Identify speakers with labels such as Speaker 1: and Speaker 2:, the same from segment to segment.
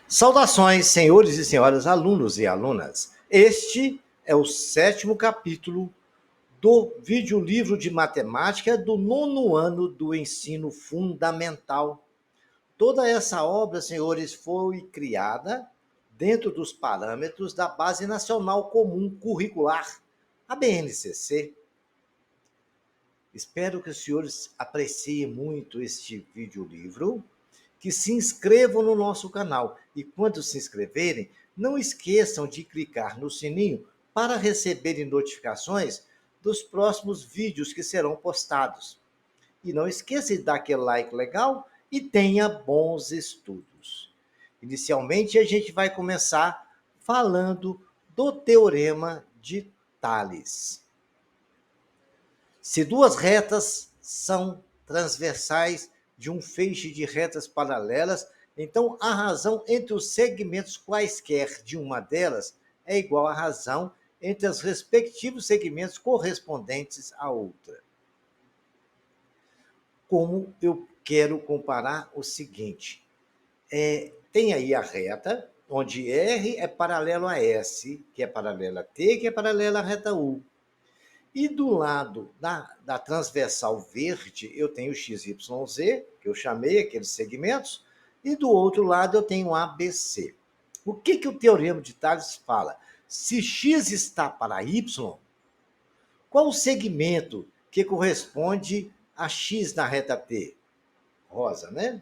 Speaker 1: Saudações, senhores e senhoras, alunos e alunas. Este é o 7º capítulo do videolivro de matemática do 9º ano do ensino fundamental. Toda essa obra, senhores, foi criada dentro dos parâmetros da Base Nacional Comum Curricular, a BNCC. Espero que os senhores apreciem muito este videolivro, que se inscrevam no nosso canal. E quando se inscreverem, não esqueçam de clicar no sininho para receberem notificações dos próximos vídeos que serão postados. E não esqueça de dar aquele like legal e tenha bons estudos. Inicialmente, a gente vai começar falando do Teorema de Tales. Se duas retas são transversais de um feixe de retas paralelas, então a razão entre os segmentos quaisquer de uma delas é igual à razão entre os respectivos segmentos correspondentes à outra. Como eu quero comparar o seguinte, tem aí a reta, onde R é paralelo a S, que é paralelo a T, que é paralelo à reta U. E do lado da transversal verde, eu tenho XYZ, que eu chamei aqueles segmentos, e do outro lado eu tenho ABC. O que o Teorema de Tales fala? Se X está para Y, qual o segmento que corresponde a X na reta T? Rosa, né?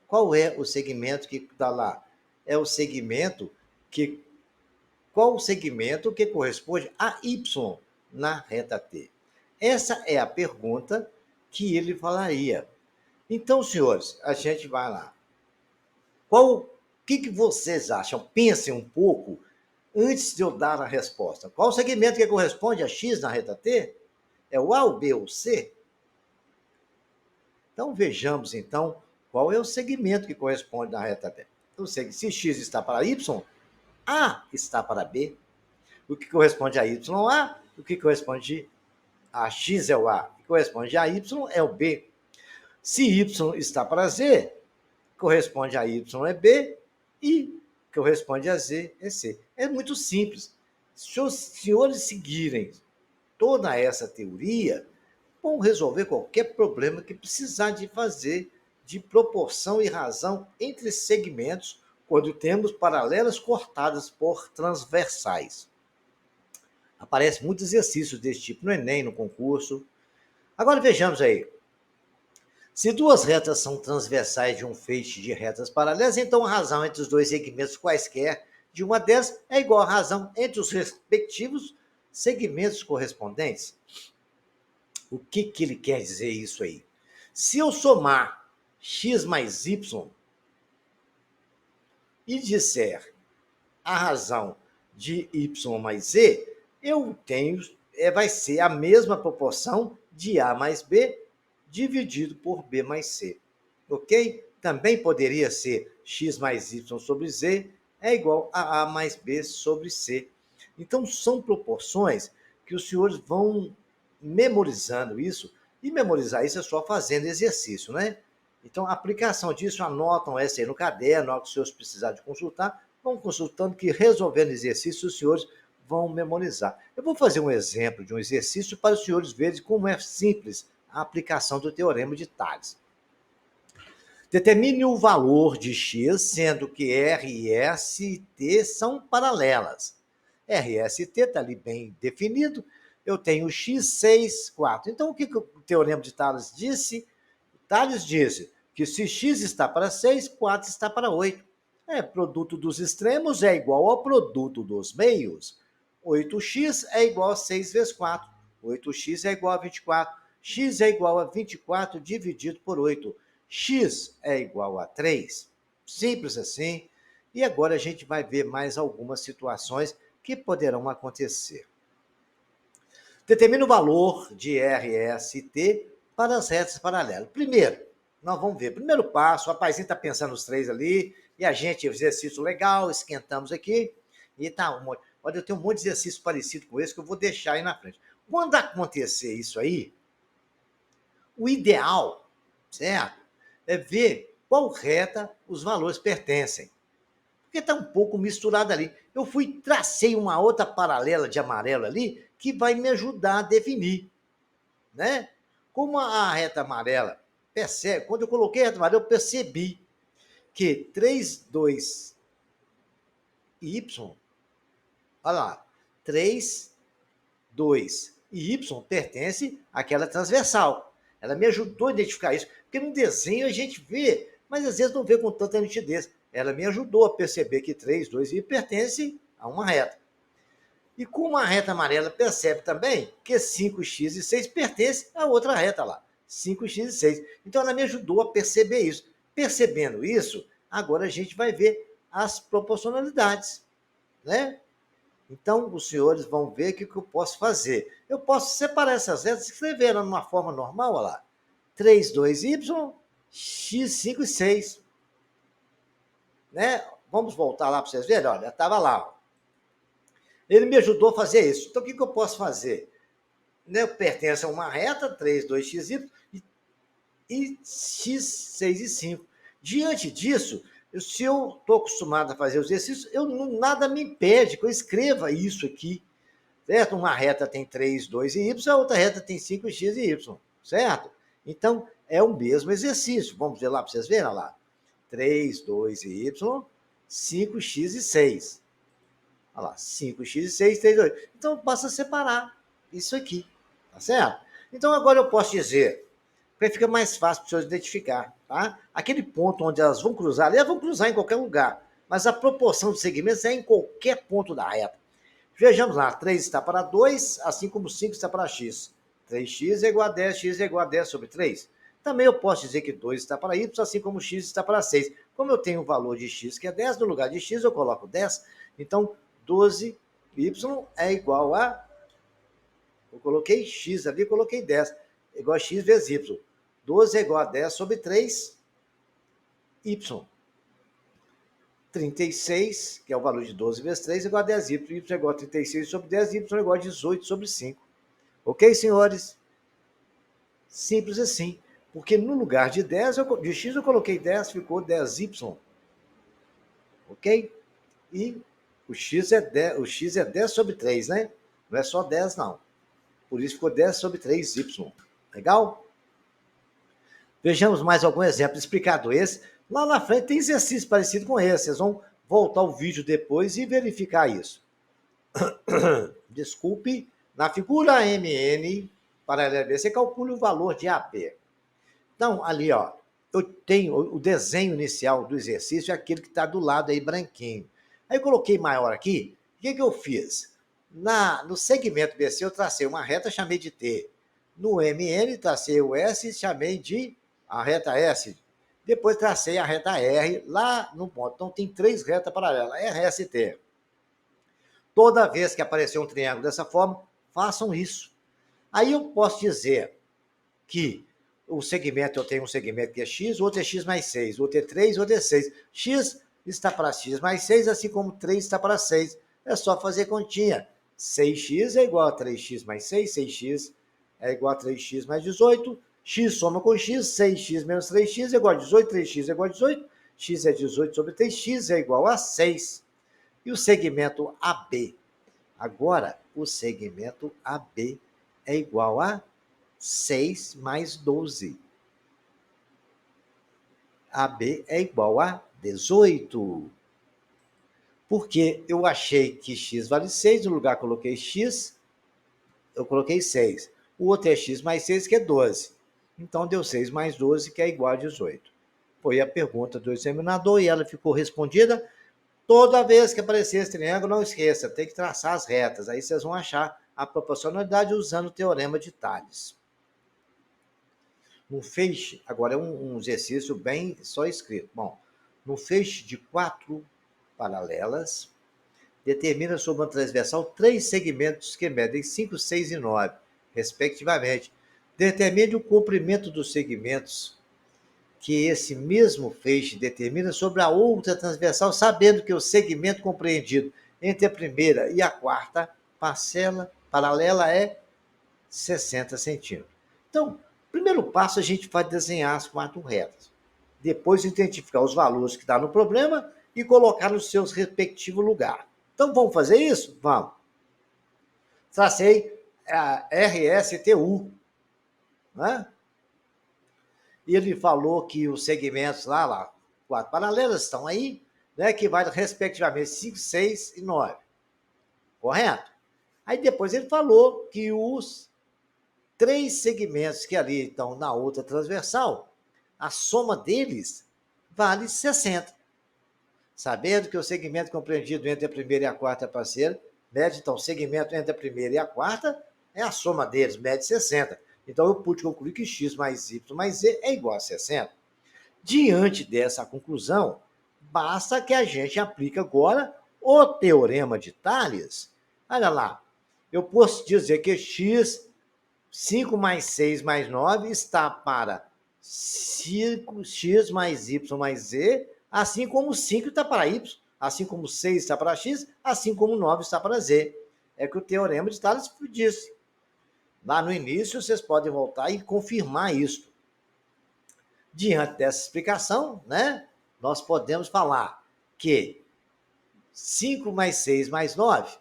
Speaker 1: Qual é o segmento que está lá? É o segmento que... Qual o segmento que corresponde a Y na reta T? Essa é a pergunta que ele falaria. Então, senhores, a gente vai lá. O que vocês acham? Pensem um pouco antes de eu dar a resposta. Qual o segmento que corresponde a X na reta T? É o A, o B ou o C? Então, vejamos, então, qual é o segmento que corresponde na reta T. Então, se X está para Y, A está para B. O que corresponde a YA, o que corresponde a X é o A, o que corresponde a Y é o B. Se Y está para Z, corresponde a Y é B e corresponde a Z é C. É muito simples. Se os senhores seguirem toda essa teoria, vão resolver qualquer problema que precisar de fazer de proporção e razão entre segmentos quando temos paralelas cortadas por transversais. Aparece muitos exercícios desse tipo no Enem, no concurso. Agora vejamos aí. Se duas retas são transversais de um feixe de retas paralelas, então a razão entre os dois segmentos quaisquer de uma delas é igual à razão entre os respectivos segmentos correspondentes. O que ele quer dizer isso aí? Se eu somar x mais y e disser a razão de y mais z, eu tenho, vai ser a mesma proporção de A mais B dividido por B mais C. Ok? Também poderia ser x mais y sobre z é igual a A mais B sobre C. Então, são proporções que os senhores vão memorizando isso, e memorizar isso é só fazendo exercício, né? Então, a aplicação disso, anotam essa aí no caderno, na hora que os senhores precisarem de consultar, vão consultando, que resolvendo exercício, os senhores vão memorizar. Eu vou fazer um exemplo de um exercício para os senhores verem como é simples a aplicação do Teorema de Tales. Determine o valor de x, sendo que R e S e T são paralelas. R, S e T está ali bem definido. Eu tenho x, 6, 4. Então, o que o Teorema de Tales disse? Tales disse que se x está para 6, 4 está para 8. Produto dos extremos é igual ao produto dos meios. 8x é igual a 6 vezes 4. 8x é igual a 24. X é igual a 24 dividido por 8. X é igual a 3. Simples assim. E agora a gente vai ver mais algumas situações que poderão acontecer. Determina o valor de R, S e T para as retas paralelas. Primeiro, nós vamos ver. Primeiro passo, o rapazinho está pensando os três ali, e a gente, exercício legal, esquentamos aqui, e tá um monte. Olha, eu tenho um monte de exercício parecido com esse que eu vou deixar aí na frente. Quando acontecer isso aí, o ideal, certo, é ver qual reta os valores pertencem. porque está um pouco misturado ali. Eu tracei uma outra paralela de amarelo ali, que vai me ajudar a definir, né? Como a reta amarela, percebe, quando eu coloquei a reta amarela, eu percebi que 3, 2 e Y, olha lá, 3, 2 e Y pertence àquela transversal. Ela me ajudou a identificar isso, porque no desenho a gente vê, mas às vezes não vê com tanta nitidez. Ela me ajudou a perceber que 3, 2 e Y pertence a uma reta. E como a reta amarela percebe também que 5x e 6 pertence a outra reta lá, 5x e 6. Então ela me ajudou a perceber isso. Percebendo isso, agora a gente vai ver as proporcionalidades, né? Então, os senhores vão ver o que eu posso fazer. Eu posso separar essas retas e escrever ela numa forma normal, olha lá. 3, 2y, x, 5 e 6. Né? Vamos voltar lá para vocês verem? Olha, estava lá. Ó. Ele me ajudou a fazer isso. Então, o que eu posso fazer? Né? Pertence a uma reta, 3, 2xy, e x, 6 e 5. Diante disso, se eu estou acostumado a fazer os exercícios, nada me impede que eu escreva isso aqui. Certo? Uma reta tem 3, 2 e y, a outra reta tem 5x e y. Certo? Então, é o mesmo exercício. Vamos ver lá para vocês verem lá. 3, 2 e y, 5x e 6. Olha lá, 5x e 6, 3, 2. Então, basta separar isso aqui. Tá certo? Então, agora eu posso dizer, porque fica mais fácil para os senhores identificar. Tá? Aquele ponto onde elas vão cruzar, elas vão cruzar em qualquer lugar, mas a proporção de segmentos é em qualquer ponto da reta. Vejamos lá, 3 está para 2, assim como 5 está para x. 3x é igual a 10, x é igual a 10 sobre 3. Também eu posso dizer que 2 está para y, assim como x está para 6. Como eu tenho o valor de x, que é 10, no lugar de x eu coloco 10. Então, 12y é igual a... Eu coloquei x ali, eu coloquei 10. Igual a x vezes y. 12 é igual a 10 sobre 3, y. 36, que é o valor de 12 vezes 3, é igual a 10y. Y é igual a 36 sobre 10, y é igual a 18 sobre 5. Ok, senhores? Simples assim. Porque no lugar de 10, de x eu coloquei 10, ficou 10y. Ok? E o x é 10 sobre 3, né? Não é só 10, não. Por isso ficou 10 sobre 3y. Legal? Vejamos mais algum exemplo explicado esse. Lá na frente tem exercício parecido com esse. Vocês vão voltar o vídeo depois e verificar isso. Desculpe. Na figura MN, paralela B, você calcula o valor de AB. Então, ali, ó, eu tenho o desenho inicial do exercício, é aquele que está do lado aí, branquinho. Aí eu coloquei maior aqui. O que eu fiz? No segmento BC, eu tracei uma reta, chamei de T. No MN, tracei o S e chamei de a reta S. Depois tracei a reta R lá no ponto. Então, tem 3 retas paralelas, R, S e T. Toda vez que aparecer um triângulo dessa forma, façam isso. Aí eu posso dizer que o segmento, eu tenho um segmento que é x, o outro é x mais 6, o outro é 3, o outro é 6. X está para x mais 6, assim como 3 está para 6. É só fazer continha. 6x é igual a 3x mais 6, 6x é igual a 3x mais 18, x soma com x, 6x menos 3x é igual a 18, 3x é igual a 18, x é 18 sobre 3x é igual a 6. E o segmento AB? Agora, o segmento AB é igual a 6 mais 12. AB é igual a 18. Porque eu achei que x vale 6, no lugar coloquei x, eu coloquei 6. O outro é x mais 6, que é 12. Então, deu 6 mais 12, que é igual a 18. Foi a pergunta do examinador e ela ficou respondida. Toda vez que aparecer esse triângulo, não esqueça, tem que traçar as retas. Aí vocês vão achar a proporcionalidade usando o teorema de Tales. No feixe, agora é um exercício bem só escrito. Bom, no feixe de 4 paralelas, determina sobre uma transversal 3 segmentos que medem 5, 6 e 9, respectivamente. Determine o comprimento dos segmentos que esse mesmo feixe determina sobre a outra transversal, sabendo que o segmento compreendido entre a primeira e a quarta paralela é 60 centímetros. Então, primeiro passo, a gente vai desenhar as 4 retas. Depois, identificar os valores que dá no problema e colocar no seu respectivo lugar. Então, vamos fazer isso? Vamos. Tracei a RSTU, né? E ele falou que os segmentos lá, 4 paralelas estão aí, né, que vai respectivamente 5, 6 e 9. Correto? Aí depois ele falou que os 3 segmentos que ali estão na outra transversal, a soma deles vale 60. Sabendo que o segmento compreendido entre a primeira e a quarta parceira mede, então, o segmento entre a primeira e a quarta é a soma deles, mede 60. Então, eu pude concluir que x mais y mais z é igual a 60. Diante dessa conclusão, basta que a gente aplique agora o teorema de Tales. Olha lá, eu posso dizer que x, 5 mais 6 mais 9 está para 5x mais y mais z, assim como 5 está para y, assim como 6 está para x, assim como 9 está para z. É que o teorema de Tales disse. Lá no início, vocês podem voltar e confirmar isso. Diante dessa explicação, né, nós podemos falar que 5 mais 6 mais 9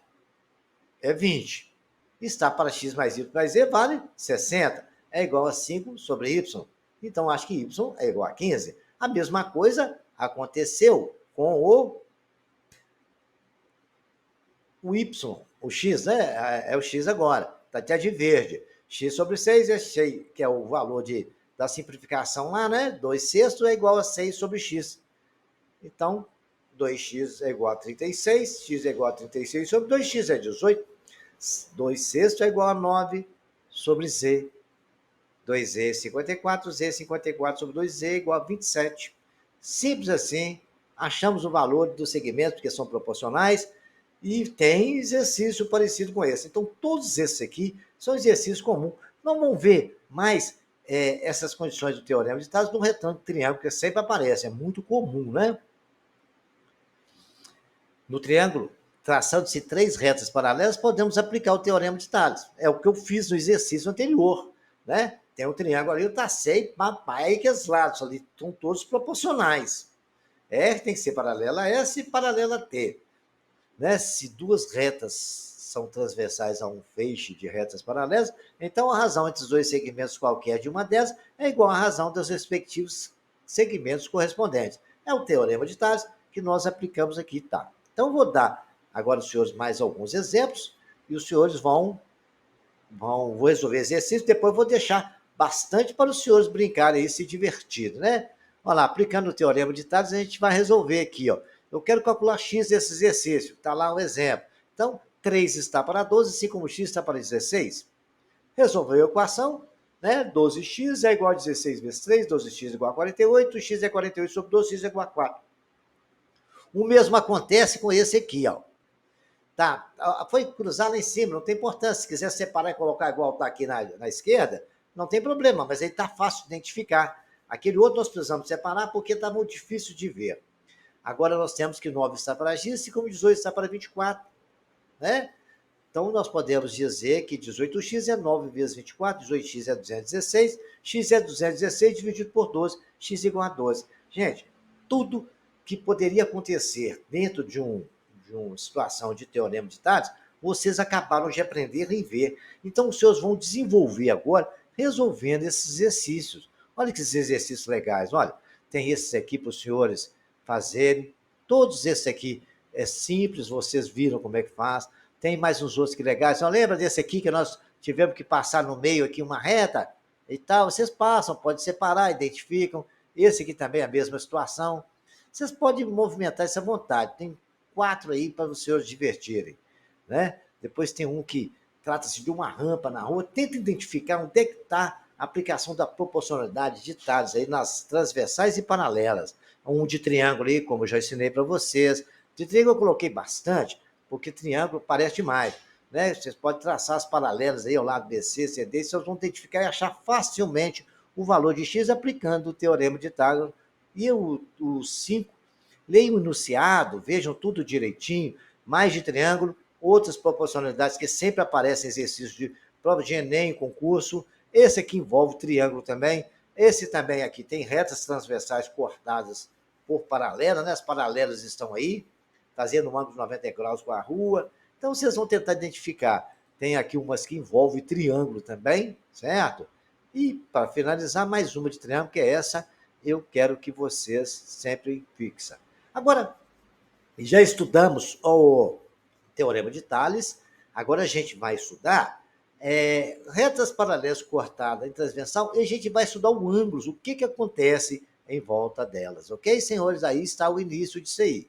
Speaker 1: é 20. Está para x mais y mais z vale 60. É igual a 5 sobre y. Então, acho que y é igual a 15. A mesma coisa aconteceu com o y, o x, né? É o x agora. Está até de verde. X sobre 6 que é o valor da simplificação lá, né? 2/6 é igual a 6 sobre x. Então, 2x é igual a 36, x é igual a 36 sobre 2x é 18. 2/6 é igual a 9 sobre z. 2z é 54, z é 54 sobre 2z é igual a 27. Simples assim, achamos o valor dos segmentos, porque são proporcionais, e tem exercício parecido com esse. Então, todos esses aqui são exercícios comuns. Não vão ver mais essas condições do teorema de Tales no retângulo triângulo, que sempre aparece, é muito comum, né? No triângulo, traçando-se 3 retas paralelas, podemos aplicar o teorema de Tales. É o que eu fiz no exercício anterior, né? Tem um triângulo ali, eu tracei, papai, que os lados ali estão todos proporcionais. R tem que ser paralela a S e paralela a T. Né? Se 2 retas são transversais a um feixe de retas paralelas, então a razão entre os 2 segmentos qualquer de uma dessas é igual à razão dos respectivos segmentos correspondentes. É o teorema de Tales que nós aplicamos aqui, tá? Então, vou dar agora aos senhores mais alguns exemplos e os senhores vou resolver exercício, depois vou deixar bastante para os senhores brincarem e se divertirem, né? Olha lá, aplicando o teorema de Tales, a gente vai resolver aqui, ó. Eu quero calcular x desse exercício, está lá um exemplo. Então, 3 está para 12, assim como x está para 16. Resolveu a equação, né? 12x é igual a 16 vezes 3, 12x é igual a 48, x é 48 sobre 12, x é igual a 4. O mesmo acontece com esse aqui, ó. Tá, foi cruzar lá em cima, não tem importância. Se quiser separar e colocar igual está aqui na esquerda, não tem problema, mas aí está fácil de identificar. Aquele outro nós precisamos separar porque está muito difícil de ver. Agora nós temos que 9 está para x, assim como 18 está para 24. Né? Então, nós podemos dizer que 18x é 9 vezes 24, 18x é 216, x é 216 dividido por 12, x igual a 12. Gente, tudo que poderia acontecer dentro de uma situação de teorema de Tales, vocês acabaram de aprender e ver. Então, os senhores vão desenvolver agora resolvendo esses exercícios. Olha que exercícios legais. Olha, tem esses aqui para os senhores fazerem. Todos esses aqui é simples, vocês viram como é que faz. Tem mais uns outros que legais. Então, lembra desse aqui que nós tivemos que passar no meio aqui uma reta e tal? Vocês passam, pode separar, identificam. Esse aqui também é a mesma situação. Vocês podem movimentar essa vontade. Tem 4 aí para os senhores divertirem. Né? Depois tem um que trata-se de uma rampa na rua. Tenta identificar onde é que está a aplicação da proporcionalidade de Tales aí nas transversais e paralelas. Um de triângulo aí, como eu já ensinei para vocês. De triângulo eu coloquei bastante, porque triângulo parece demais. Né? Vocês podem traçar as paralelas aí ao lado BC, CD, vocês vão identificar e achar facilmente o valor de x aplicando o teorema de Tales. E o 5, leiam o enunciado, vejam tudo direitinho, mais de triângulo, outras proporcionalidades que sempre aparecem em exercícios de prova de Enem, concurso. Esse aqui envolve triângulo também. Esse também aqui tem retas transversais cortadas por paralela, né? As paralelas estão aí, fazendo um ângulo de 90 graus com a rua. Então, vocês vão tentar identificar. Tem aqui umas que envolvem triângulo também, certo? E, para finalizar, mais uma de triângulo, que é essa, eu quero que vocês sempre fixem. Agora, já estudamos o Teorema de Tales, agora a gente vai estudar retas paralelas cortadas em transversal e a gente vai estudar o ângulos, o que acontece em volta delas, ok, senhores? Aí está o início disso aí.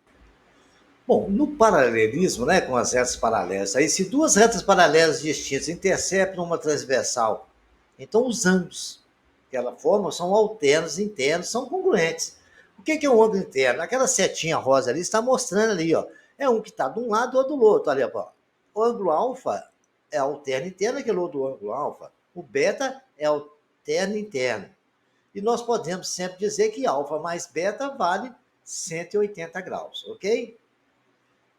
Speaker 1: Bom, no paralelismo, né, com as retas paralelas, aí se duas retas paralelas distintas interceptam uma transversal, então os ângulos que ela forma são alternos, internos, são congruentes. O que é um ângulo interno? Aquela setinha rosa ali está mostrando ali, ó, é um que está de um lado ou do outro. Ali, ó. O ângulo alfa é alterno interno, aquele outro ângulo alfa. O beta é alterno interno. E nós podemos sempre dizer que alfa mais beta vale 180 graus, ok?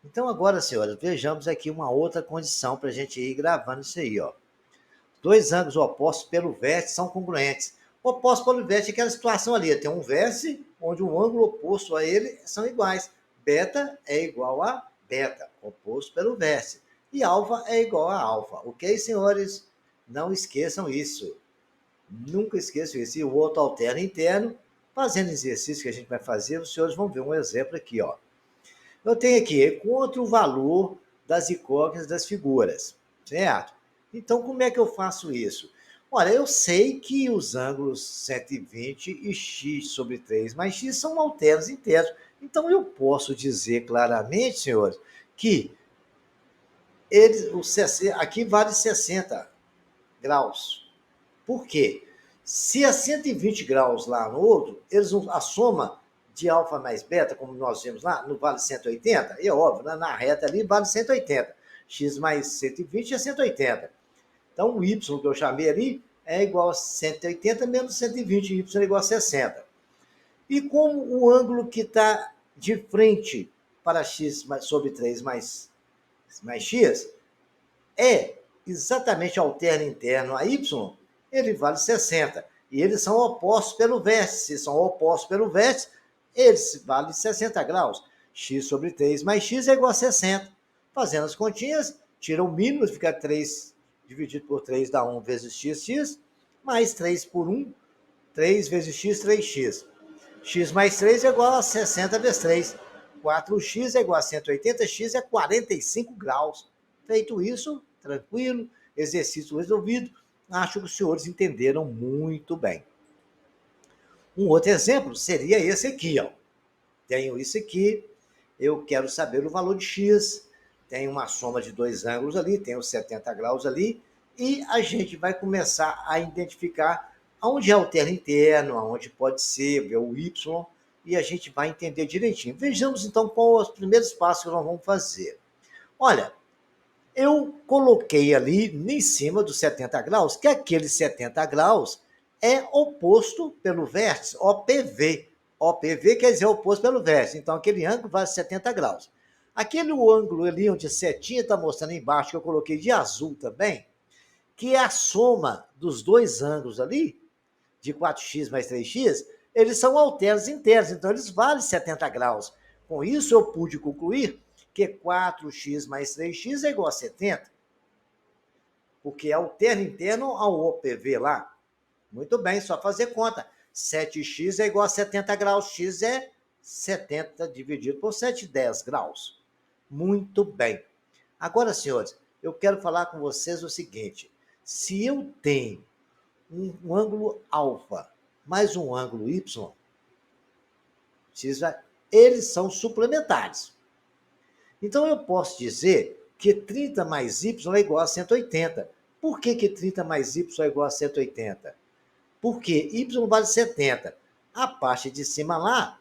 Speaker 1: Então agora, senhoras, vejamos aqui uma outra condição para a gente ir gravando isso aí, ó. Dois ângulos opostos pelo vértice são congruentes. Oposto pelo vértice é aquela situação ali, tem um vértice onde o ângulo oposto a ele são iguais. Beta é igual a beta, oposto pelo vértice. E alfa é igual a alfa. Ok, senhores? Não esqueçam isso. Nunca esqueçam isso. E o outro alterno interno, fazendo exercício que a gente vai fazer, os senhores vão ver um exemplo aqui, ó. Eu tenho aqui, encontre o valor das incógnitas das figuras, certo? Então, como é que eu faço isso? Olha, eu sei que os ângulos 120 e x sobre 3 mais x são alternos internos. Então, eu posso dizer claramente, senhores, que aqui vale 60 graus. Por quê? Se é 120 graus lá no outro, a soma de alfa mais beta, como nós vimos lá, no vale 180, é óbvio, na reta ali vale 180. X mais 120 é 180. Então, o y que eu chamei ali é igual a 180 menos 120, y é igual a 60. E como o ângulo que está de frente para x sobre 3 mais x é exatamente alterno interno a y, ele vale 60. E eles são opostos pelo vértice. Se são opostos pelo vértice, eles valem 60 graus. X sobre 3 mais x é igual a 60. Fazendo as continhas, tira o mínimo, fica 3 dividido por 3 dá 1 vezes x, mais 3 por 1, 3 vezes x, 3x. X mais 3 é igual a 60 vezes 3. 4x é igual a 180, x é 45 graus. Feito isso, tranquilo, exercício resolvido. Acho que os senhores entenderam muito bem. Um outro exemplo seria esse aqui, ó. Tenho isso aqui, eu quero saber o valor de x, tem uma soma de dois ângulos ali, tem os 70 graus ali, e a gente vai começar a identificar onde é o termo interno, aonde pode ser, ver o y, e a gente vai entender direitinho. Vejamos então quais os primeiros passos que nós vamos fazer. Olha, eu coloquei ali em cima dos 70 graus, que aquele 70 graus é oposto pelo vértice, OPV. OPV quer dizer oposto pelo vértice, então aquele ângulo vale 70 graus. Aquele ângulo ali onde a setinha está mostrando embaixo, que eu coloquei de azul também, que é a soma dos dois ângulos ali, de 4x mais 3x, eles são alternos internos, então eles valem 70 graus. Com isso, eu pude concluir que 4x mais 3x é igual a 70, porque é alterno interno ao OPV lá. Muito bem, só fazer conta. 7x é igual a 70 graus, x é 70 dividido por 7, 10 graus. Muito bem. Agora, senhores, eu quero falar com vocês o seguinte. Se eu tenho um ângulo alfa mais um ângulo y, eles são suplementares. Então, eu posso dizer que 30 mais y é igual a 180. Por que 30 mais y é igual a 180? Porque y vale 70. A parte de cima lá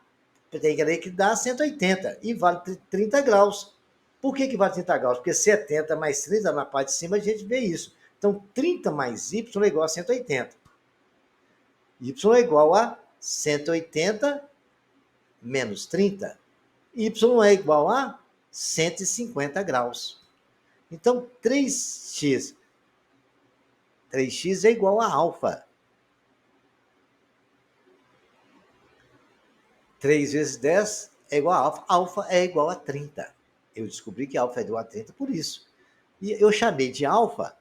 Speaker 1: tem que dar 180 e vale 30 graus. Por que vale 30 graus? Porque 70 mais 30 na parte de cima a gente vê isso. Então, 30 mais y é igual a 180. Y é igual a 180 menos 30. Y é igual a 150 graus. Então, 3x é igual a alfa. 3 vezes 10 é igual a alfa. Alfa é igual a 30. Eu descobri que alfa é igual a 30 por isso. E eu chamei de alfa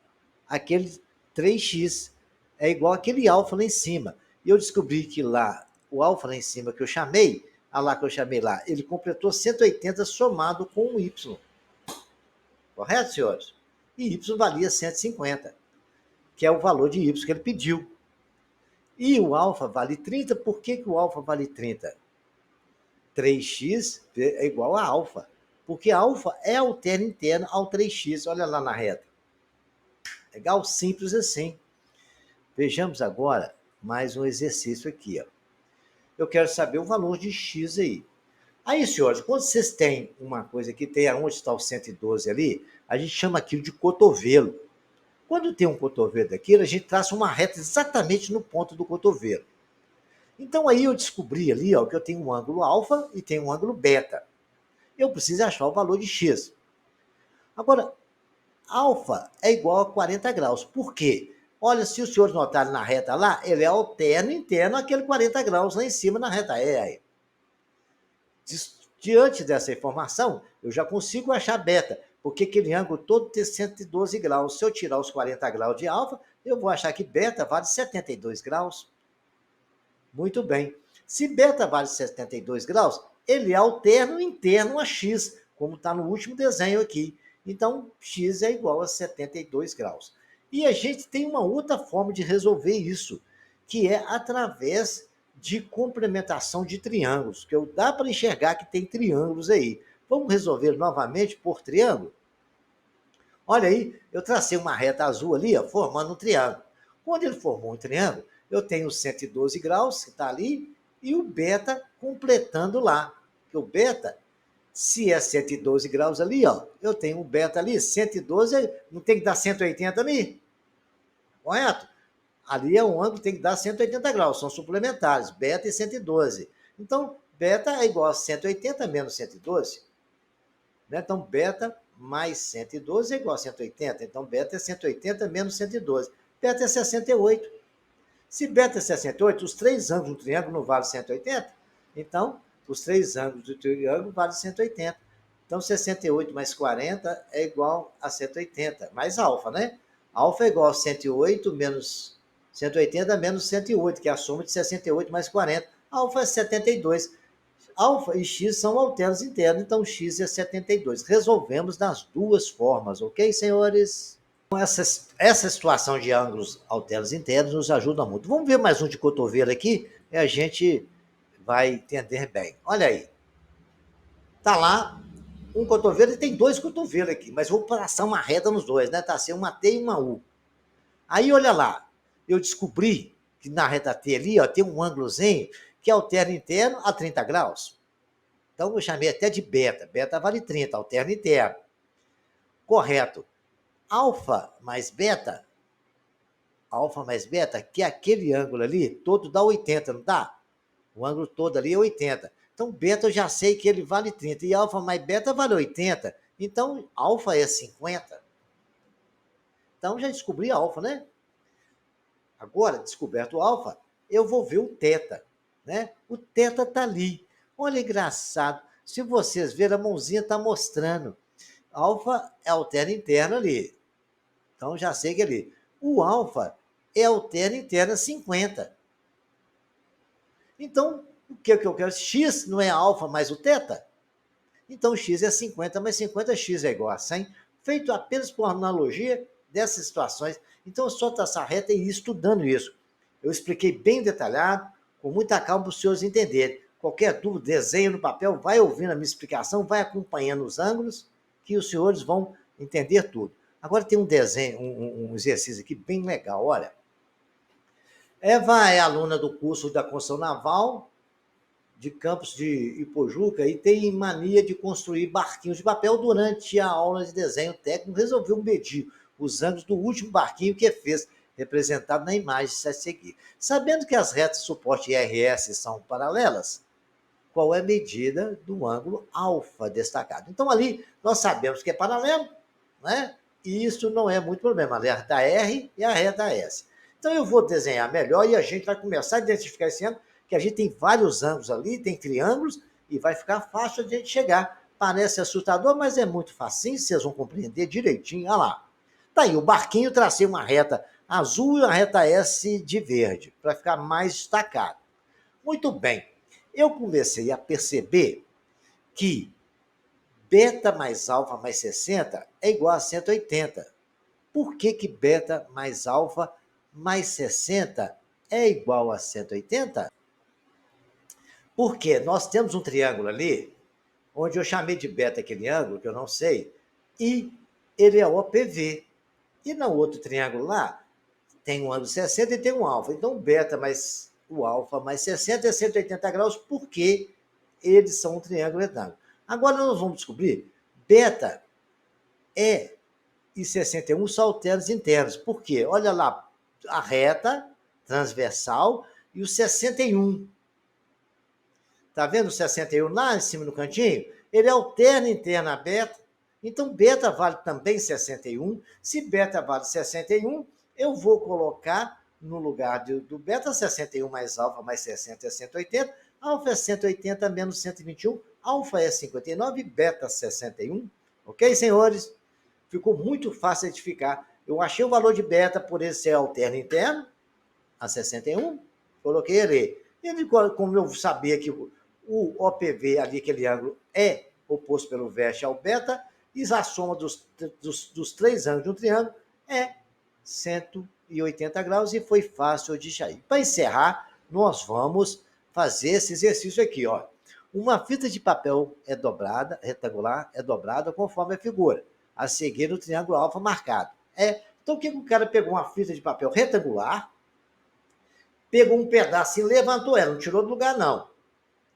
Speaker 1: aquele 3x é igual aquele alfa lá em cima. E eu descobri que lá, o alfa lá em cima que eu chamei, ele completou 180 somado com o y. Correto, senhores? E y valia 150, que é o valor de y que ele pediu. E o alfa vale 30, por que o alfa vale 30? 3x é igual a alfa, porque alfa é alterno interno ao 3x, olha lá na reta. Legal? Simples assim. Vejamos agora mais um exercício aqui. Ó. Eu quero saber o valor de x aí. Aí, senhores, quando vocês têm uma coisa que tem onde está o 112 ali, a gente chama aquilo de cotovelo. Quando tem um cotovelo daquilo, a gente traça uma reta exatamente no ponto do cotovelo. Então aí eu descobri ali ó, que eu tenho um ângulo alfa e tenho um ângulo beta. Eu preciso achar o valor de x. Agora, alfa é igual a 40 graus. Por quê? Olha, se os senhores notarem na reta lá, ele é alterno interno àquele 40 graus lá em cima na reta E. Aí. Diante dessa informação, eu já consigo achar beta, porque aquele ângulo todo tem 112 graus. Se eu tirar os 40 graus de alfa, eu vou achar que beta vale 72 graus. Muito bem. Se beta vale 72 graus, ele é alterno interno a x, como está no último desenho aqui. Então, x é igual a 72 graus. E a gente tem uma outra forma de resolver isso, que é através de complementação de triângulos, que dá para enxergar que tem triângulos aí. Vamos resolver novamente por triângulo? Olha aí, eu tracei uma reta azul ali, ó, formando um triângulo. Quando ele formou um triângulo, eu tenho 112 graus, que está ali, e o beta completando lá. Porque o beta, se é 112 graus ali, ó, eu tenho o beta ali, 112, não tem que dar 180 ali? Correto? Ali é um ângulo que tem que dar 180 graus, são suplementares, beta e 112. Então, beta é igual a 180 menos 112. Né? Então, beta mais 112 é igual a 180. Então, beta é 180 menos 112. Beta é 68. Se beta é 68, os três ângulos do triângulo não valem 180? Então, os três ângulos do triângulo valem 180. Então, 68 mais 40 é igual a 180, mais alfa, né? Alfa é igual a 108 menos 180 menos 108, que é a soma de 68 mais 40. Alfa é 72. Alfa e x são alternos internos, então x é 72. Resolvemos das duas formas, ok, senhores? Essa situação de ângulos alternos internos nos ajuda muito. Vamos ver mais um de cotovelo aqui e a gente vai entender bem. Olha aí. Tá lá um cotovelo e tem dois cotovelos aqui, mas vou passar uma reta nos dois, né? Tá assim, uma T e uma U. Aí, olha lá, eu descobri que na reta T ali, ó, tem um ângulozinho que alterna interno a 30 graus. Então, eu chamei até de beta. Beta vale 30, alterno interno. Correto. Alfa mais beta, que é aquele ângulo ali, todo dá 80, não dá? O ângulo todo ali é 80. Então, beta eu já sei que ele vale 30. E alfa mais beta vale 80. Então, alfa é 50. Então, já descobri alfa, né? Agora, descoberto o alfa, eu vou ver o teta, né? O teta tá ali. Olha, engraçado. Se vocês verem, a mãozinha tá mostrando. Alfa é alterno interno ali. Então, já sei que ali. O alfa é alterno interno a 50. Então, o que eu quero? X não é alfa mais o teta? Então, x é 50, mas 50x é igual a 100, feito apenas por analogia dessas situações. Então, eu só traçar reta e ir estudando isso. Eu expliquei bem detalhado, com muita calma para os senhores entenderem. Qualquer dúvida, desenho no papel, vai ouvindo a minha explicação, vai acompanhando os ângulos, que os senhores vão entender tudo. Agora tem um desenho, um exercício aqui bem legal, olha. Eva é aluna do curso da construção naval de Campos de Ipojuca e tem mania de construir barquinhos de papel. Durante a aula de desenho técnico, resolveu medir os ângulos do último barquinho que fez, representado na imagem a seguir. Sabendo que as retas suporte IRS são paralelas, qual é a medida do ângulo alfa destacado? Então, ali nós sabemos que é paralelo, né? E isso não é muito problema, a reta R e a reta S. Então, eu vou desenhar melhor e a gente vai começar a identificar esse ângulo, que a gente tem vários ângulos ali, tem triângulos, e vai ficar fácil de a gente chegar. Parece assustador, mas é muito facinho, vocês vão compreender direitinho. Olha lá. Tá aí, o barquinho tracei uma reta azul e uma reta S de verde, para ficar mais destacado. Muito bem. Eu comecei a perceber que beta mais alfa mais 60 é igual a 180. Por que beta mais alfa mais 60 é igual a 180? Porque nós temos um triângulo ali, onde eu chamei de beta aquele ângulo, que eu não sei, e ele é OPV. E no outro triângulo lá, tem um ângulo 60 e tem um alfa. Então, beta mais o alfa mais 60 é 180 graus, porque eles são um triângulo retângulo. Agora nós vamos descobrir, beta e 61 são alternos internos. Por quê? Olha lá, a reta transversal e o 61. Tá vendo o 61 lá em cima no cantinho? Ele alterna interna a beta. Então, beta vale também 61. Se beta vale 61, eu vou colocar no lugar do beta 61 mais alfa mais 60 é 180. Alfa é 180 menos 121. Alfa é 59, beta 61. Ok, senhores? Ficou muito fácil de identificar. Eu achei o valor de beta por ele ser alterno interno, a 61. Coloquei ele. Ele, como eu sabia que o OPV ali, aquele ângulo, é oposto pelo vértice ao beta, e a soma dos três ângulos de um triângulo é 180 graus, e foi fácil de sair. Para encerrar, nós vamos fazer esse exercício aqui, ó. Uma fita de papel é dobrada, retangular, é dobrada conforme a figura, a seguir no triângulo alfa marcado. Então, o que o cara pegou? Uma fita de papel retangular, pegou um pedaço e levantou ela, não tirou do lugar, não.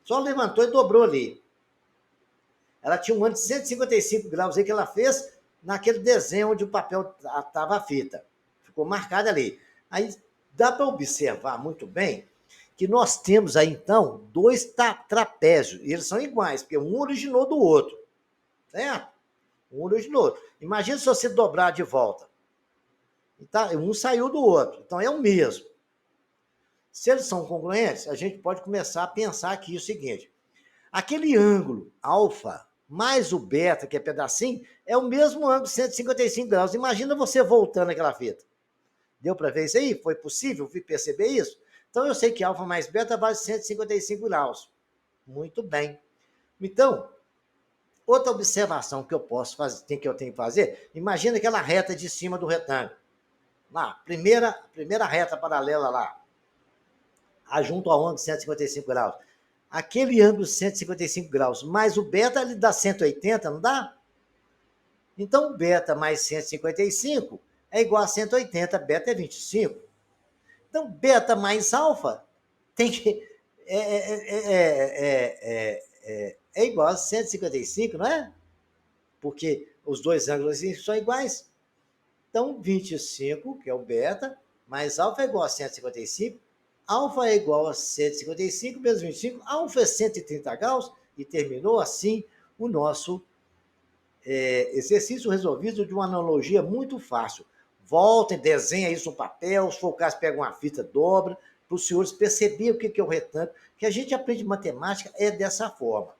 Speaker 1: Só levantou e dobrou ali. Ela tinha um ângulo de 155 graus aí que ela fez naquele desenho onde o papel estava a fita. Ficou marcada ali. Aí dá para observar muito bem que nós temos aí, então, dois trapézios. E eles são iguais, porque um originou do outro. Certo? Um originou do outro. Imagina se você dobrar de volta. Então, um saiu do outro. Então, é o mesmo. Se eles são congruentes, a gente pode começar a pensar aqui o seguinte. Aquele ângulo alfa mais o beta, que é pedacinho, é o mesmo ângulo de 155 graus. Imagina você voltando aquela fita. Deu para ver isso aí? Foi possível perceber isso? Então, eu sei que alfa mais beta vale 155 graus. Muito bem. Então, outra observação que eu posso fazer, que eu tenho que fazer, imagina aquela reta de cima do retângulo. Lá, primeira reta paralela lá, junto ao ângulo de 155 graus. Aquele ângulo de 155 graus mais o beta, ele dá 180, não dá? Então, beta mais 155 é igual a 180, beta é 25. Então, beta mais alfa tem que, é igual a 155, não é? Porque os dois ângulos são iguais. Então, 25, que é o beta, mais alfa é igual a 155. Alfa é igual a 155 menos 25. Alfa é 130 graus. E terminou assim o nosso exercício resolvido de uma analogia muito fácil. Voltem, desenha isso no papel, se for o caso, pega uma fita, dobra, para os senhores perceberem o que é o retângulo, que a gente aprende matemática dessa forma.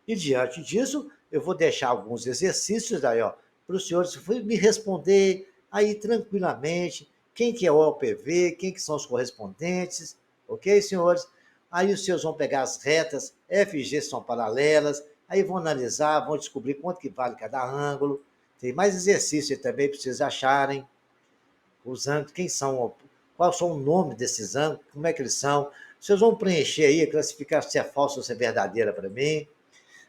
Speaker 1: E diante disso, eu vou deixar alguns exercícios aí, ó, para os senhores me responder aí tranquilamente, quem que é o OPV, quem que são os correspondentes, ok, senhores? Aí os senhores vão pegar as retas, FG são paralelas, aí vão analisar, vão descobrir quanto que vale cada ângulo. Tem mais exercícios também para vocês acharem. Os ângulos, quem são, qual são o nome desses ângulos, como é que eles são. Vocês vão preencher aí, classificar se é falso ou se é verdadeira para mim.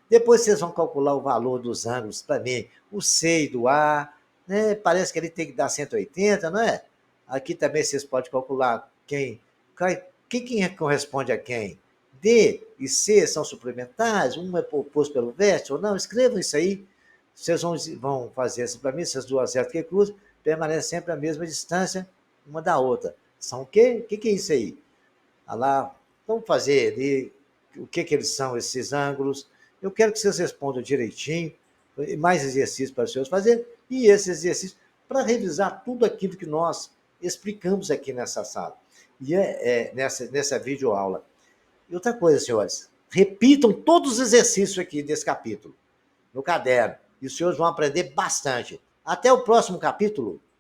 Speaker 1: Depois vocês vão calcular o valor dos ângulos para mim. O C e do A, né? Parece que ele tem que dar 180, não é? Aqui também vocês podem calcular quem corresponde a quem. D e C são suplementares, um é oposto pelo vértice ou não. Escrevam isso aí. Vocês vão fazer isso para mim, essas duas retas que cruzam, permanecem sempre a mesma distância uma da outra. São o quê? O que é isso aí? Ah lá, vamos fazer ali o que eles são, esses ângulos. Eu quero que vocês respondam direitinho, mais exercícios para os senhores fazer, e esse exercício para revisar tudo aquilo que nós explicamos aqui nessa sala, e nessa videoaula. E outra coisa, senhores, repitam todos os exercícios aqui desse capítulo no caderno. E os senhores vão aprender bastante. Até o próximo capítulo.